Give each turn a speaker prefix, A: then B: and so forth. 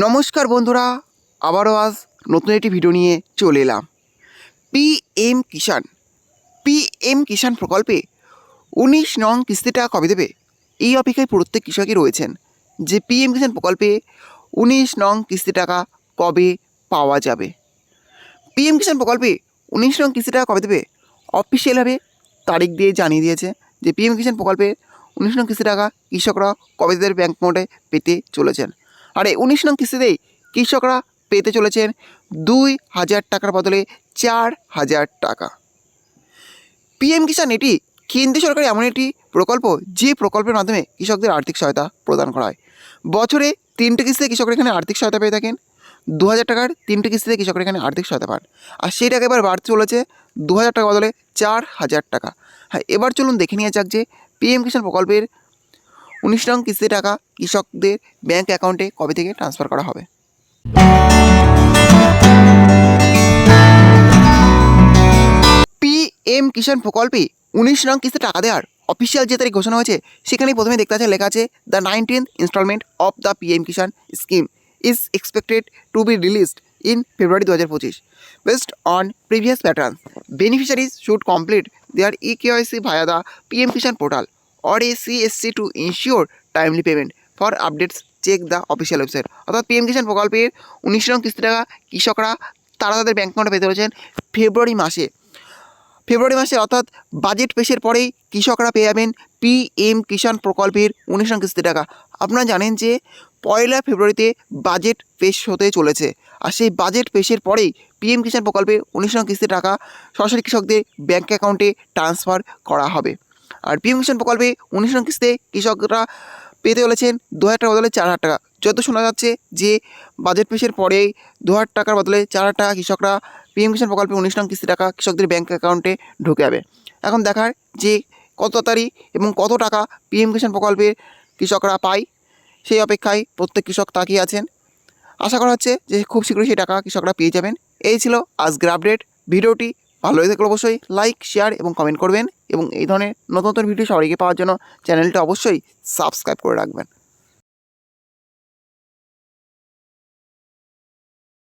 A: নমস্কার বন্ধুরা, আবারও আজ নতুন একটি ভিডিও নিয়ে চলে এলাম। পিএম কিষাণ প্রকল্পে 19 নং কিস্তিটা কবে দেবে, এই অপেক্ষায় প্রত্যেক কৃষকই রয়েছেন যে পিএম কিষাণ প্রকল্পে 19 নং কিস্তি টাকা কবে পাওয়া যাবে। পিএম কিষাণ প্রকল্পে 19 নং কিস্তি টাকা কবে দেবে অফিসিয়ালভাবে তারিখ দিয়ে জানিয়ে দিয়েছে যে পিএম কিষাণ প্রকল্পে 19 নং কিস্তি টাকা কৃষকরা কবে তাদের ব্যাঙ্ক অ্যাকাউন্টে পেতে চলেছেন। আর এই 19 নং কিস্তিতেই কৃষকরা পেতে চলেছেন 2,000 টাকার বদলে 4,000 টাকা। পিএম কিষাণ এটি কেন্দ্রীয় সরকারের এমন একটি প্রকল্প যে প্রকল্পের মাধ্যমে কৃষকদের আর্থিক সহায়তা প্রদান করা হয়। বছরে 3টে কিস্তিতে কৃষকরা এখানে আর্থিক সহায়তা পেয়ে থাকেন। 2,000 টাকার 3টে কিস্তিতে কৃষকরা এখানে আর্থিক সহায়তা পান। আর সেই টাকা এবার বাড়তে চলেছে 2,000 টাকা বদলে 4,000 টাকা। হ্যাঁ, এবার চলুন দেখে নিয়ে যাক যে পিএম কিষাণ প্রকল্পের 19 নং কিস্তি টাকা কৃষকদের ব্যাঙ্ক অ্যাকাউন্টে কবে থেকে ট্রান্সফার করা হবে। পিএম কিষাণ প্রকল্পে 19 নং কিস্তি টাকা দেওয়ার অফিসিয়াল যে তারিখ ঘোষণা হয়েছে সেখানেই প্রথমে দেখতে আছে লেখা আছে the 19th instalment of the PM Kisan scheme is expected to be released in February 2025. Based on previous patterns, beneficiaries should complete their eKYC via the PM Kishan portal or a CSC to ensure timely payment. For updates, check the official website. অর্থাৎ PM কিষাণ প্রকল্পের 19 নং কিস্তি টাকা কৃষকরা তারা তাদের bank অ্যাকাউন্টে পেতে চলেছেন ফেব্রুয়ারি মাসে অর্থাৎ বাজেট পেশের পরেই কৃষকরা পেয়ে যাবেন পিএম কিষাণ প্রকল্পের 19 নং কিস্তি টাকা। আপনারা জানেন যে 1 ফেব্রুয়ারিতে বাজেট পেশ হতে চলেছে, আর সেই বাজেট পেশের পরেই পিএম কিষাণ প্রকল্পের 19 নং কিস্তি টাকা সরাসরি কৃষকদের ব্যাঙ্ক অ্যাকাউন্টে ট্রান্সফার করা হবে। আর পিএম কিষাণ প্রকল্পে 19 নং কিস্তিতে কৃষকরা পেতে চলেছেন 2,000 টাকার বদলে 4,000 টাকা। যত শোনা যাচ্ছে যে বাজেট পেশের পরেই 2,000 টাকার বদলে 4,000 টাকা কৃষকরা পিএম কিষাণ প্রকল্পে 19 নং কিস্তি টাকা কৃষকদের ব্যাঙ্ক অ্যাকাউন্টে ঢুকে যাবে। এখন দেখার যে কত তাড়াতাড়ি এবং কত টাকা পিএম কিষাণ প্রকল্পের কৃষকরা পায় সেই অপেক্ষায় প্রত্যেক কৃষক তাকিয়ে আছেন। আশা করা হচ্ছে যে খুব শীঘ্রই সেই টাকা কৃষকরা পেয়ে যাবেন। এই ছিল আজকের আপডেট। ভিডিওটি ভালো লেগে থাকলে অবশ্যই লাইক, শেয়ার এবং কমেন্ট করবেন এবং এই ধরনের নতুন নতুন ভিডিও সবাইকে পাওয়ার জন্য চ্যানেলটা অবশ্যই সাবস্ক্রাইব করে রাখবেন।